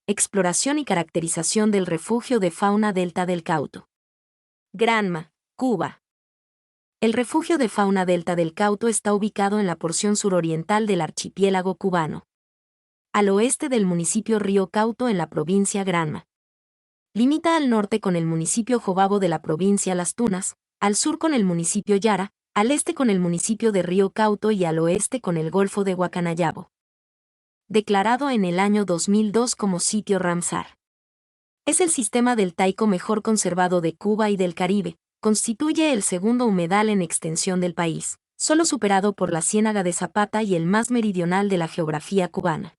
exploración y caracterización del refugio de fauna Delta del Cauto. Granma, Cuba. El refugio de fauna Delta del Cauto está ubicado en la porción suroriental del archipiélago cubano, al oeste del municipio Río Cauto en la provincia Granma. Limita al norte con el municipio Jobabo de la provincia Las Tunas, al sur con el municipio Yara, al este con el municipio de Río Cauto y al oeste con el Golfo de Guacanayabo. Declarado en el año 2002 como sitio Ramsar. Es el sistema deltaico mejor conservado de Cuba y del Caribe, constituye el segundo humedal en extensión del país, solo superado por la Ciénaga de Zapata y el más meridional de la geografía cubana.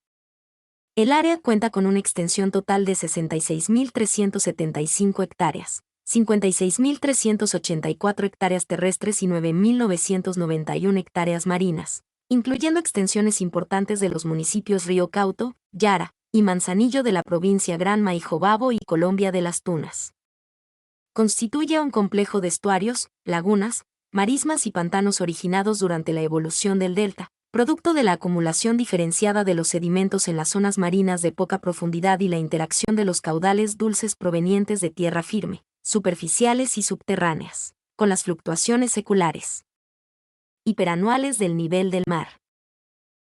El área cuenta con una extensión total de 66.375 hectáreas, 56.384 hectáreas terrestres y 9.991 hectáreas marinas, incluyendo extensiones importantes de los municipios Río Cauto, Yara y Manzanillo de la provincia Granma y Jobabo y Colombia de las Tunas. Constituye un complejo de estuarios, lagunas, marismas y pantanos originados durante la evolución del delta, producto de la acumulación diferenciada de los sedimentos en las zonas marinas de poca profundidad y la interacción de los caudales dulces provenientes de tierra firme, superficiales y subterráneas, con las fluctuaciones seculares hiperanuales del nivel del mar.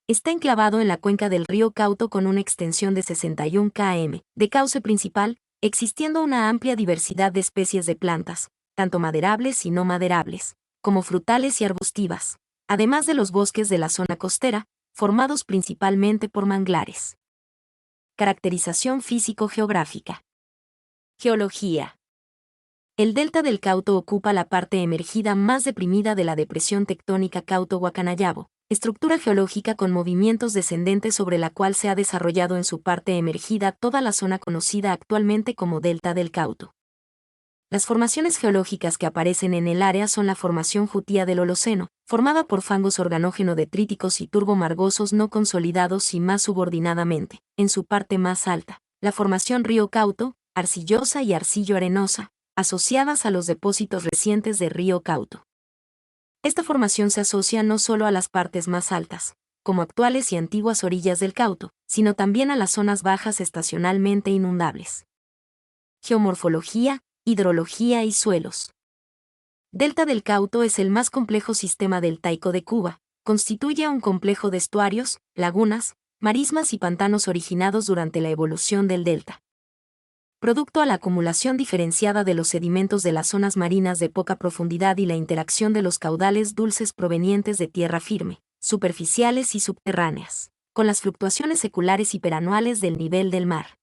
Está enclavado en la cuenca del río Cauto con una extensión de 61 km de cauce principal, existiendo una amplia diversidad de especies de plantas, tanto maderables y no maderables, como frutales y arbustivas, además de los bosques de la zona costera, formados principalmente por manglares. Caracterización físico-geográfica. Geología. El delta del Cauto ocupa la parte emergida más deprimida de la depresión tectónica Cauto-Guacanayabo, estructura geológica con movimientos descendentes sobre la cual se ha desarrollado en su parte emergida toda la zona conocida actualmente como delta del Cauto. Las formaciones geológicas que aparecen en el área son la formación Jutía del Holoceno, formada por fangos organógeno-detríticos y turbomargosos no consolidados y más subordinadamente, en su parte más alta, la formación Río Cauto, arcillosa y arcillo-arenosa, asociadas a los depósitos recientes de Río Cauto. Esta formación se asocia no solo a las partes más altas, como actuales y antiguas orillas del Cauto, sino también a las zonas bajas estacionalmente inundables. Geomorfología, hidrología y suelos. Delta del Cauto es el más complejo sistema deltaico de Cuba, constituye un complejo de estuarios, lagunas, marismas y pantanos originados durante la evolución del delta. Producto a la acumulación diferenciada de los sedimentos de las zonas marinas de poca profundidad y la interacción de los caudales dulces provenientes de tierra firme, superficiales y subterráneas, con las fluctuaciones seculares hiperanuales del nivel del mar.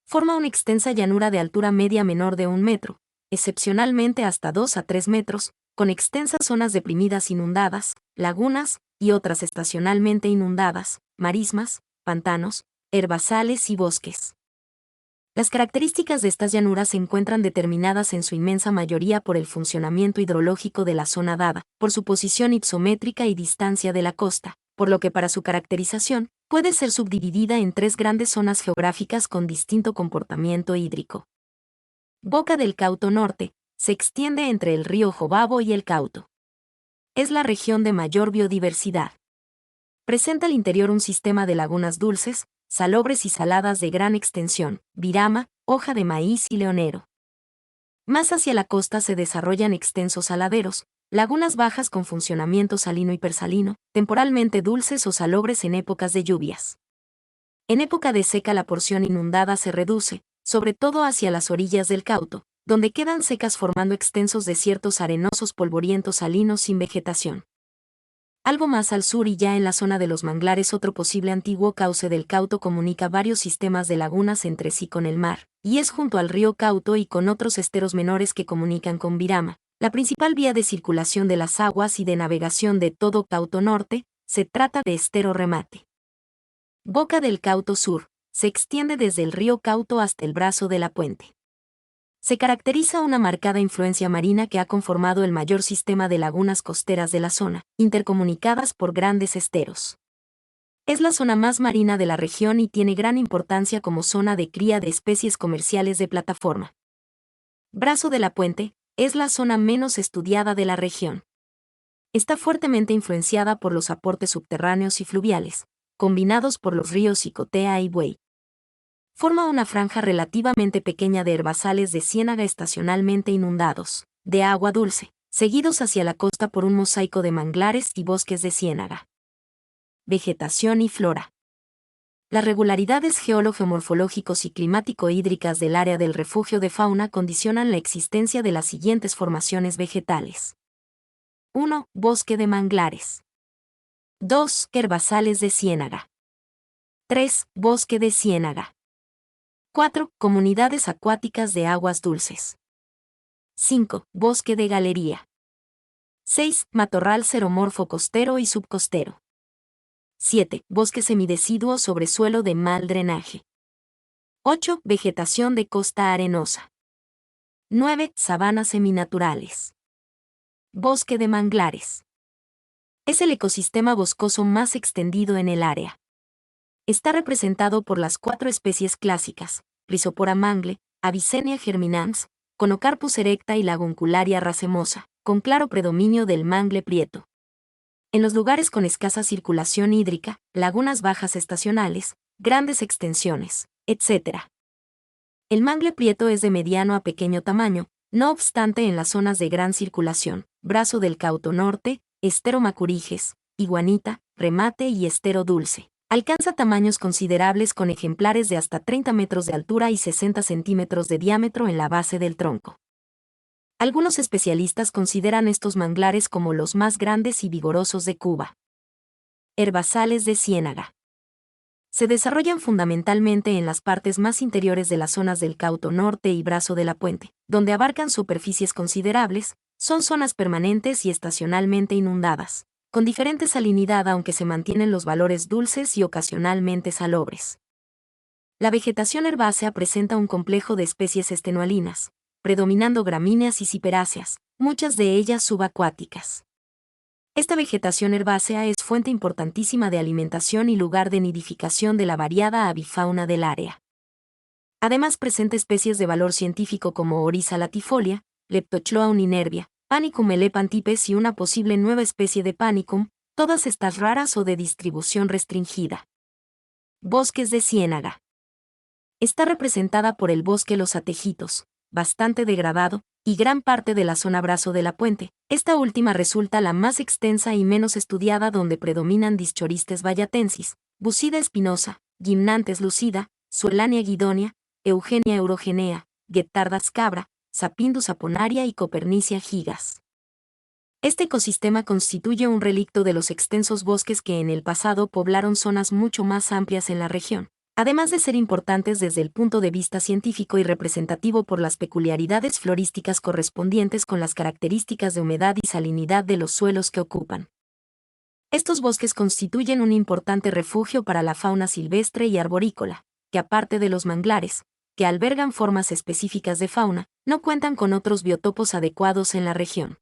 Forma una extensa llanura de altura media menor de 1 metro, excepcionalmente hasta 2 a 3 metros, con extensas zonas deprimidas inundadas, lagunas y otras estacionalmente inundadas, marismas, pantanos, herbazales y bosques. Las características de estas llanuras se encuentran determinadas en su inmensa mayoría por el funcionamiento hidrológico de la zona dada, por su posición ipsométrica y distancia de la costa, por lo que para su caracterización, puede ser subdividida en 3 grandes zonas geográficas con distinto comportamiento hídrico. Boca del Cauto Norte, se extiende entre el río Jobabo y el Cauto. Es la región de mayor biodiversidad. Presenta al interior un sistema de lagunas dulces, salobres y saladas de gran extensión, virama, hoja de maíz y leonero. Más hacia la costa se desarrollan extensos saladeros, lagunas bajas con funcionamiento salino y persalino, temporalmente dulces o salobres en épocas de lluvias. En época de seca la porción inundada se reduce, sobre todo hacia las orillas del Cauto, donde quedan secas formando extensos desiertos arenosos polvorientos salinos sin vegetación. Algo más al sur y ya en la zona de los manglares otro posible antiguo cauce del Cauto comunica varios sistemas de lagunas entre sí con el mar, y es junto al río Cauto y con otros esteros menores que comunican con Virama, la principal vía de circulación de las aguas y de navegación de todo Cauto Norte, se trata de estero remate. Boca del Cauto Sur, se extiende desde el río Cauto hasta el brazo de la Puente. Se caracteriza una marcada influencia marina que ha conformado el mayor sistema de lagunas costeras de la zona, intercomunicadas por grandes esteros. Es la zona más marina de la región y tiene gran importancia como zona de cría de especies comerciales de plataforma. Brazo de la Puente, es la zona menos estudiada de la región. Está fuertemente influenciada por los aportes subterráneos y fluviales, combinados por los ríos Icotea y Buey. Forma una franja relativamente pequeña de herbazales de ciénaga estacionalmente inundados, de agua dulce, seguidos hacia la costa por un mosaico de manglares y bosques de ciénaga. Vegetación y flora. Las regularidades geológico-morfológicos y climático-hídricas del área del refugio de fauna condicionan la existencia de las siguientes formaciones vegetales. 1. Bosque de manglares. 2. Herbazales de ciénaga. 3. Bosque de ciénaga. 4. Comunidades acuáticas de aguas dulces. 5. Bosque de galería. 6. Matorral xeromorfo costero y subcostero. 7. Bosque semideciduo sobre suelo de mal drenaje. 8. Vegetación de costa arenosa. 9. Sabanas seminaturales. Bosque de manglares. Es el ecosistema boscoso más extendido en el área. Está representado por las 4 especies clásicas, Rhizopora mangle, Avicennia germinans, Conocarpus erecta y Laguncularia racemosa, con claro predominio del mangle prieto. En los lugares con escasa circulación hídrica, lagunas bajas estacionales, grandes extensiones, etc. El mangle prieto es de mediano a pequeño tamaño, no obstante en las zonas de gran circulación, Brazo del Cauto Norte, Estero Macuriges, Iguanita, Remate y Estero Dulce. Alcanza tamaños considerables con ejemplares de hasta 30 metros de altura y 60 centímetros de diámetro en la base del tronco. Algunos especialistas consideran estos manglares como los más grandes y vigorosos de Cuba. Herbazales de ciénaga. Se desarrollan fundamentalmente en las partes más interiores de las zonas del Cauto Norte y Brazo de la Puente, donde abarcan superficies considerables, son zonas permanentes y estacionalmente inundadas, con diferente salinidad aunque se mantienen los valores dulces y ocasionalmente salobres. La vegetación herbácea presenta un complejo de especies estenualinas, predominando gramíneas y ciperáceas, muchas de ellas subacuáticas. Esta vegetación herbácea es fuente importantísima de alimentación y lugar de nidificación de la variada avifauna del área. Además presenta especies de valor científico como Oryza latifolia, Leptochloa uninervia, Panicum elepantipes y una posible nueva especie de Panicum, todas estas raras o de distribución restringida. Bosques de ciénaga. Está representada por el bosque Los Atejitos, bastante degradado, y gran parte de la zona Brazo de la Puente. Esta última resulta la más extensa y menos estudiada, donde predominan Dischoristes bayatensis, Bucida espinosa, Gymnantes lucida, Suelania guidonia, Eugenia eurogenea, Guettardas cabra, Sapindus aponaria y Copernicia gigas. Este ecosistema constituye un relicto de los extensos bosques que en el pasado poblaron zonas mucho más amplias en la región, además de ser importantes desde el punto de vista científico y representativo por las peculiaridades florísticas correspondientes con las características de humedad y salinidad de los suelos que ocupan. Estos bosques constituyen un importante refugio para la fauna silvestre y arborícola, que aparte de los manglares, que albergan formas específicas de fauna, no cuentan con otros biotopos adecuados en la región.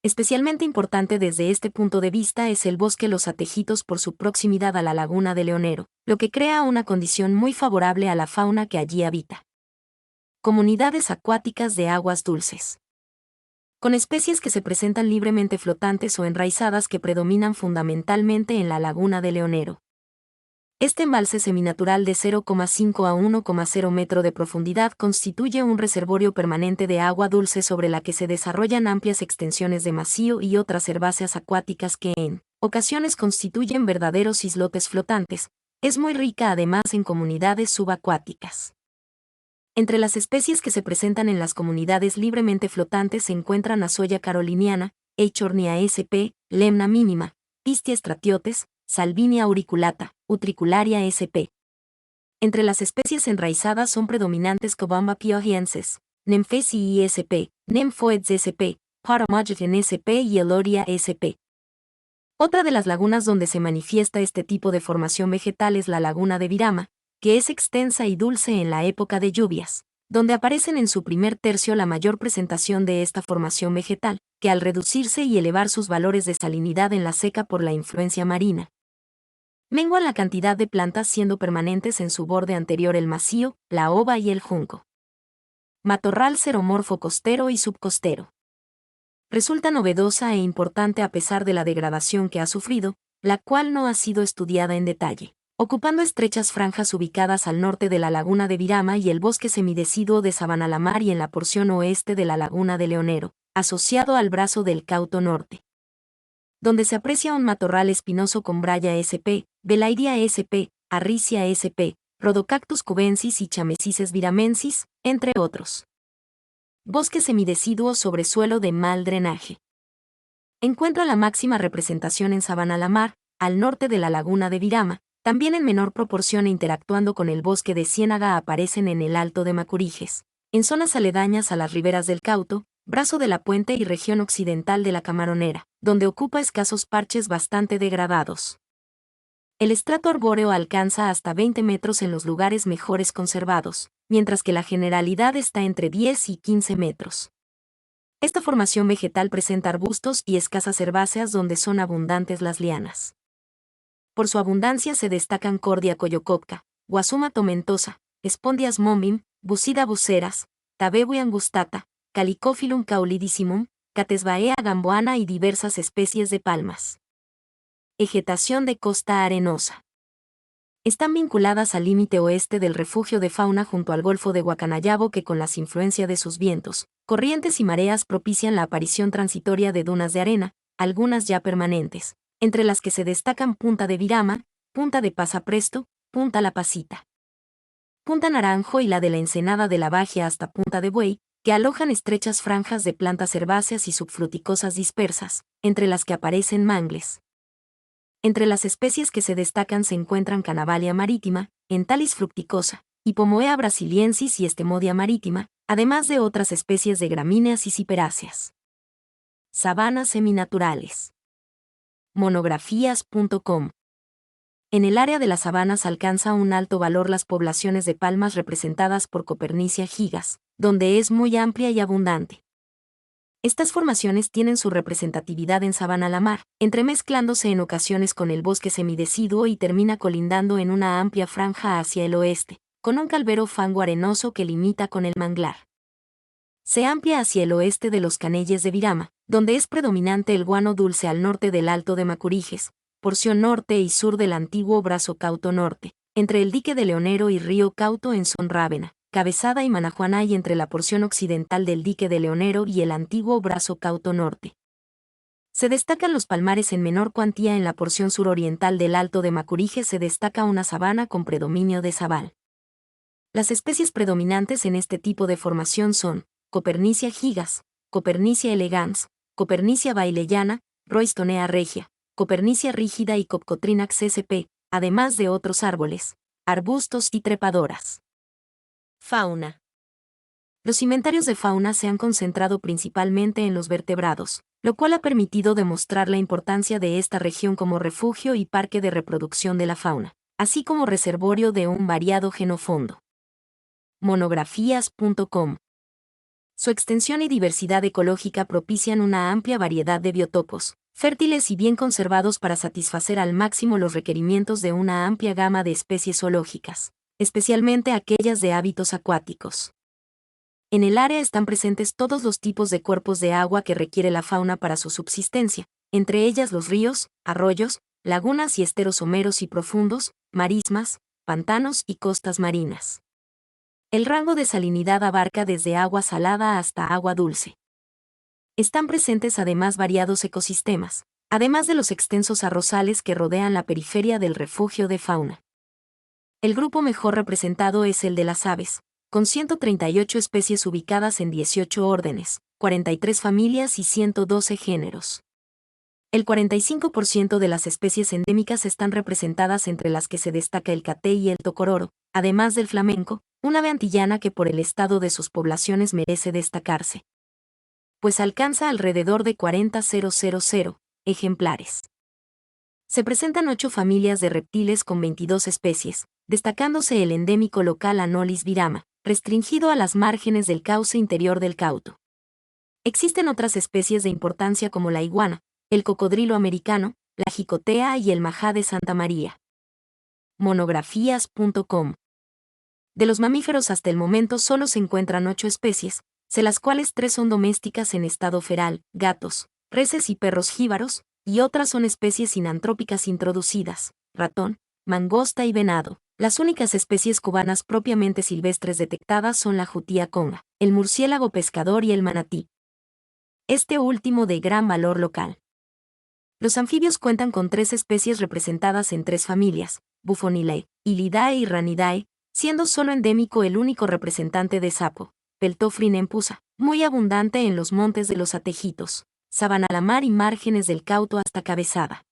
Especialmente importante desde este punto de vista es el bosque Los Atejitos por su proximidad a la laguna de Leonero, lo que crea una condición muy favorable a la fauna que allí habita. Comunidades acuáticas de aguas dulces. Con especies que se presentan libremente flotantes o enraizadas que predominan fundamentalmente en la laguna de Leonero. Este embalse seminatural de 0,5 a 1,0 metro de profundidad constituye un reservorio permanente de agua dulce sobre la que se desarrollan amplias extensiones de macío y otras herbáceas acuáticas que en ocasiones constituyen verdaderos islotes flotantes. Es muy rica además en comunidades subacuáticas. Entre las especies que se presentan en las comunidades libremente flotantes se encuentran Azolla caroliniana, Eichhornia sp., Lemna mínima, Pistia stratiotes, Salvinia auriculata, Utricularia sp. Entre las especies enraizadas son predominantes Cobamba piojiensis, Nemphesii sp., Nymphoides sp., Paramogeton sp. y Eloria sp. Otra de las lagunas donde se manifiesta este tipo de formación vegetal es la laguna de Virama, que es extensa y dulce en la época de lluvias, donde aparecen en su primer tercio la mayor presentación de esta formación vegetal, que al reducirse y elevar sus valores de salinidad en la seca por la influencia marina, menguan la cantidad de plantas siendo permanentes en su borde anterior el macío, la ova y el junco. Matorral xeromorfo costero y subcostero. Resulta novedosa e importante a pesar de la degradación que ha sufrido, la cual no ha sido estudiada en detalle. ocupando estrechas franjas ubicadas al norte de la laguna de Virama y el bosque semideciduo de Sabanalamar y en la porción oeste de la laguna de Leonero, asociado al brazo del Cauto Norte, donde se aprecia un matorral espinoso con Braya sp, Belaidia sp, Arricia sp, Rhodocactus cubensis y Chamesis viramensis, entre otros. Bosque semideciduo sobre suelo de mal drenaje. Encuentra la máxima representación en Sabanalamar, al norte de la laguna de Virama. También en menor proporción e interactuando con el bosque de ciénaga aparecen en el Alto de Macuriges, en zonas aledañas a las riberas del Cauto, brazo de la Puente y región occidental de la Camaronera, donde ocupa escasos parches bastante degradados. El estrato arbóreo alcanza hasta 20 metros en los lugares mejores conservados, mientras que la generalidad está entre 10 y 15 metros. Esta formación vegetal presenta arbustos y escasas herbáceas donde son abundantes las lianas. Por su abundancia se destacan Cordia coyocopca, Guasuma tomentosa, Spondias mombim, Bucida buceras, Tabebu angustata, Calicophyllum caulidissimum, Catesbaea gamboana y diversas especies de palmas. Vegetación de costa arenosa. Están vinculadas al límite oeste del refugio de fauna junto al Golfo de Guacanayabo que con las influencias de sus vientos, corrientes y mareas propician la aparición transitoria de dunas de arena, algunas ya permanentes, entre las que se destacan Punta de Virama, Punta de Pasapresto, Punta La Pasita, Punta Naranjo y la de la Ensenada de la Bagia hasta Punta de Buey, que alojan estrechas franjas de plantas herbáceas y subfruticosas dispersas, entre las que aparecen mangles. Entre las especies que se destacan se encuentran Canavalia maritima, Entalis fructicosa, Hipomoea brasiliensis y Estemodia maritima, además de otras especies de gramíneas y ciperáceas. Sabanas seminaturales. Monografías.com. En el área de las sabanas alcanza un alto valor las poblaciones de palmas representadas por Copernicia gigas, donde es muy amplia y abundante. Estas formaciones tienen su representatividad en Sabanalamar, entremezclándose en ocasiones con el bosque semideciduo y termina colindando en una amplia franja hacia el oeste, con un calvero fango arenoso que limita con el manglar. Se amplia hacia el oeste de los Canelles de Virama, donde es predominante el guano dulce al norte del Alto de Macuriges, porción norte y sur del antiguo brazo Cauto Norte, entre el dique de Leonero y río Cauto en Son Rávena, Cabezada y Manajuana y entre la porción occidental del dique de Leonero y el antiguo brazo Cauto Norte. Se destacan los palmares en menor cuantía en la porción suroriental del Alto de Macuriges se destaca una sabana con predominio de sabal. Las especies predominantes en este tipo de formación son Copernicia gigas, Copernicia elegans, Copernicia baileyana, Roystonea regia, Copernicia rígida y Copcotrinax sp., además de otros árboles, arbustos y trepadoras. Fauna. Los inventarios de fauna se han concentrado principalmente en los vertebrados, lo cual ha permitido demostrar la importancia de esta región como refugio y parque de reproducción de la fauna, así como reservorio de un variado genofondo. Monografías.com. Su extensión y diversidad ecológica propician una amplia variedad de biotopos, fértiles y bien conservados para satisfacer al máximo los requerimientos de una amplia gama de especies zoológicas, especialmente aquellas de hábitos acuáticos. En el área están presentes todos los tipos de cuerpos de agua que requiere la fauna para su subsistencia, entre ellas los ríos, arroyos, lagunas y esteros someros y profundos, marismas, pantanos y costas marinas. El rango de salinidad abarca desde agua salada hasta agua dulce. Están presentes además variados ecosistemas, además de los extensos arrozales que rodean la periferia del refugio de fauna. El grupo mejor representado es el de las aves, con 138 especies ubicadas en 18 órdenes, 43 familias y 112 géneros. El 45% de las especies endémicas están representadas entre las que se destaca el catey y el tocororo, además del flamenco, una ave antillana que por el estado de sus poblaciones merece destacarse, pues alcanza alrededor de 40.000 ejemplares. Se presentan 8 familias de reptiles con 22 especies, destacándose el endémico local Anolis virama, restringido a las márgenes del cauce interior del Cauto. Existen otras especies de importancia como la iguana, el cocodrilo americano, la jicotea y el majá de Santa María. Monografías.com. De los mamíferos hasta el momento solo se encuentran 8 especies, de las cuales 3 son domésticas en estado feral, gatos, reses y perros jíbaros, y otras son especies sinantrópicas introducidas, ratón, mangosta y venado. Las únicas especies cubanas propiamente silvestres detectadas son la jutía conga, el murciélago pescador y el manatí. Este último de gran valor local. Los anfibios cuentan con 3 especies representadas en 3 familias, Buphonidae, Ilidae y Ranidae, siendo solo endémico el único representante de sapo, Peltophryn empusa, muy abundante en los montes de los Atejitos, Sabanalamar y márgenes del Cauto hasta Cabezada.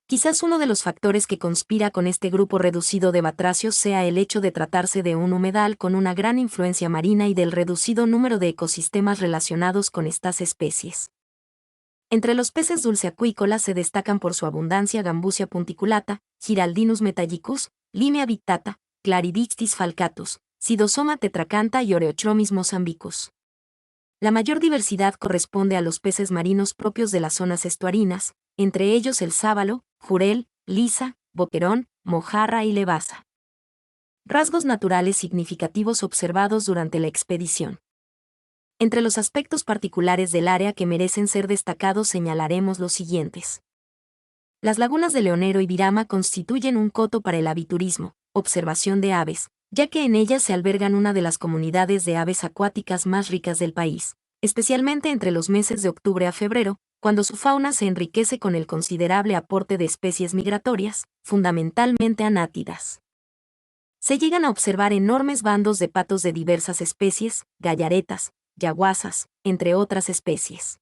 Quizás uno de los factores que conspira con este grupo reducido de batracios sea el hecho de tratarse de un humedal con una gran influencia marina y del reducido número de ecosistemas relacionados con estas especies. Entre los peces dulceacuícolas se destacan por su abundancia Gambusia punticulata, Giraldinus metallicus, Limea victata, Claridictis falcatus, Psidosoma tetracantha y Oreochromis mozambicus. La mayor diversidad corresponde a los peces marinos propios de las zonas estuarinas, entre ellos el sábalo, jurel, lisa, boquerón, mojarra y levaza. Rasgos naturales significativos observados durante la expedición. Entre los aspectos particulares del área que merecen ser destacados señalaremos los siguientes. Las lagunas de Leonero y Virama constituyen un coto para el aviturismo, observación de aves, ya que en ellas se albergan una de las comunidades de aves acuáticas más ricas del país, especialmente entre los meses de octubre a febrero, cuando su fauna se enriquece con el considerable aporte de especies migratorias, fundamentalmente anátidas. Se llegan a observar enormes bandos de patos de diversas especies, gallaretas, yaguazas, entre otras especies.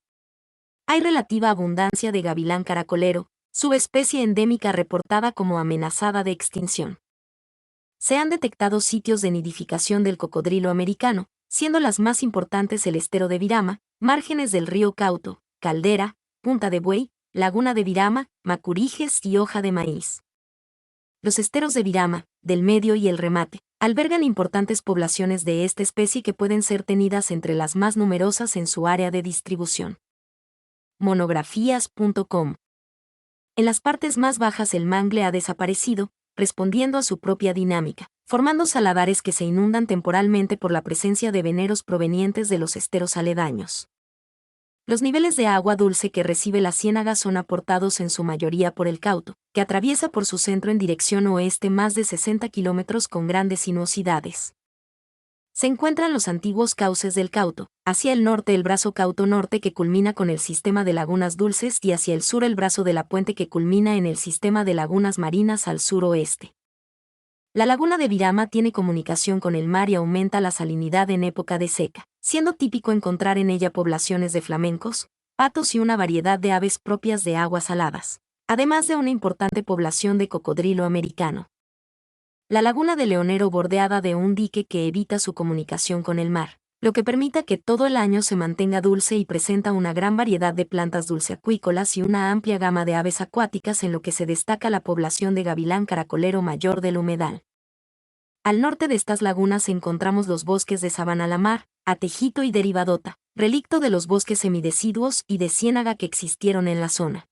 Hay relativa abundancia de gavilán caracolero, subespecie endémica reportada como amenazada de extinción. Se han detectado sitios de nidificación del cocodrilo americano, siendo las más importantes el estero de Virama, márgenes del río Cauto, Caldera, Punta de Buey, Laguna de Virama, Macuriges y Hoja de Maíz. Los esteros de Virama, del Medio y el Remate, albergan importantes poblaciones de esta especie que pueden ser tenidas entre las más numerosas en su área de distribución. Monografías.com. En las partes más bajas el mangle ha desaparecido, respondiendo a su propia dinámica, formando saladares que se inundan temporalmente por la presencia de veneros provenientes de los esteros aledaños. Los niveles de agua dulce que recibe la ciénaga son aportados en su mayoría por el Cauto, que atraviesa por su centro en dirección oeste más de 60 kilómetros con grandes sinuosidades. Se encuentran los antiguos cauces del Cauto, hacia el norte el brazo Cauto Norte que culmina con el sistema de lagunas dulces y hacia el sur el brazo de la Puente que culmina en el sistema de lagunas marinas al suroeste. La laguna de Virama tiene comunicación con el mar y aumenta la salinidad en época de seca, siendo típico encontrar en ella poblaciones de flamencos, patos y una variedad de aves propias de aguas saladas, además de una importante población de cocodrilo americano. La laguna de Leonero bordeada de un dique que evita su comunicación con el mar, lo que permite que todo el año se mantenga dulce y presenta una gran variedad de plantas dulceacuícolas y una amplia gama de aves acuáticas en lo que se destaca la población de gavilán caracolero mayor del humedal. Al norte de estas lagunas encontramos los bosques de Sabanalamar, Atejito y Derivadota, relicto de los bosques semideciduos y de ciénaga que existieron en la zona.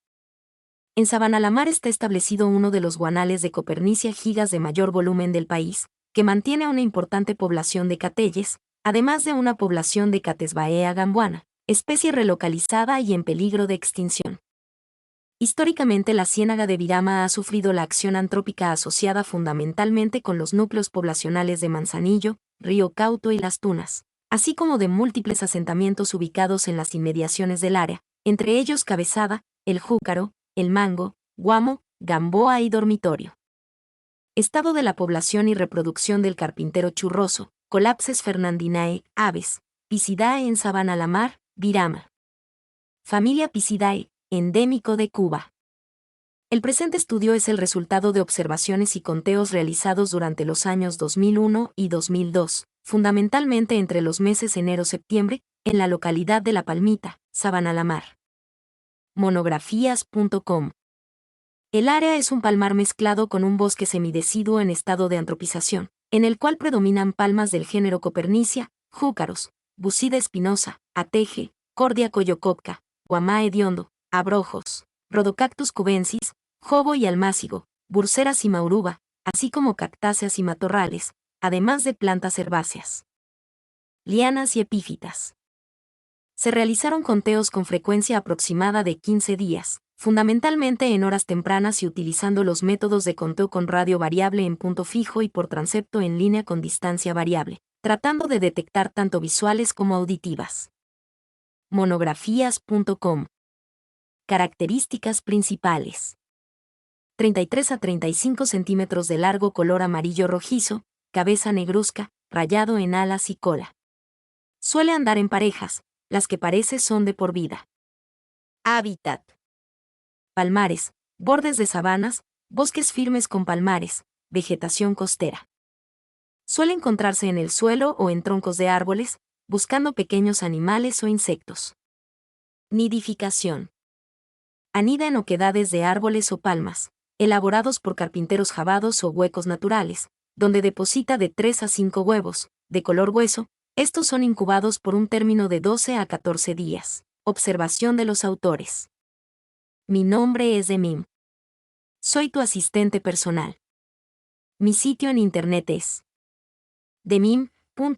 En Sabanalamar está establecido uno de los guanales de Copernicia gigas de mayor volumen del país, que mantiene una importante población de catelles, además de una población de Catesbaea gambuana, especie relocalizada y en peligro de extinción. Históricamente la ciénaga de Virama ha sufrido la acción antrópica asociada fundamentalmente con los núcleos poblacionales de Manzanillo, Río Cauto y Las Tunas, así como de múltiples asentamientos ubicados en las inmediaciones del área, entre ellos Cabezada, El Júcaro, El Mango, Guamo, Gamboa y Dormitorio. Estado de la población y reproducción del carpintero churroso, Colapses fernandinae, aves, Pisidae en Sabanalamar, Virama. Familia Pisidae, endémico de Cuba. El presente estudio es el resultado de observaciones y conteos realizados durante los años 2001 y 2002, fundamentalmente entre los meses enero-septiembre, en la localidad de La Palmita, Sabanalamar. Monografías.com. El área es un palmar mezclado con un bosque semideciduo en estado de antropización, en el cual predominan palmas del género Copernicia, júcaros, Bucida espinosa, Ateje, Cordia coyocopca, Guamá hediondo, Abrojos, Rhodocactus cubensis, Jobo y almácigo, Burseras y mauruba, así como cactáceas y matorrales, además de plantas herbáceas, lianas y epífitas. Se realizaron conteos con frecuencia aproximada de 15 días, fundamentalmente en horas tempranas y utilizando los métodos de conteo con radio variable en punto fijo y por transepto en línea con distancia variable, tratando de detectar tanto visuales como auditivas. Monografías.com. Características principales. 33 a 35 centímetros de largo, color amarillo rojizo, cabeza negruzca, rayado en alas y cola. Suele andar en parejas, las que parece son de por vida. Hábitat. Palmares, bordes de sabanas, bosques firmes con palmares, vegetación costera. Suele encontrarse en el suelo o en troncos de árboles, buscando pequeños animales o insectos. Nidificación. Anida en oquedades de árboles o palmas, elaborados por carpinteros javados o huecos naturales, donde deposita de 3 a 5 huevos, de color hueso. Estos son incubados por un término de 12 a 14 días. Observación de los autores. Mi nombre es Demim. Soy tu asistente personal. Mi sitio en internet es demim.es.tl.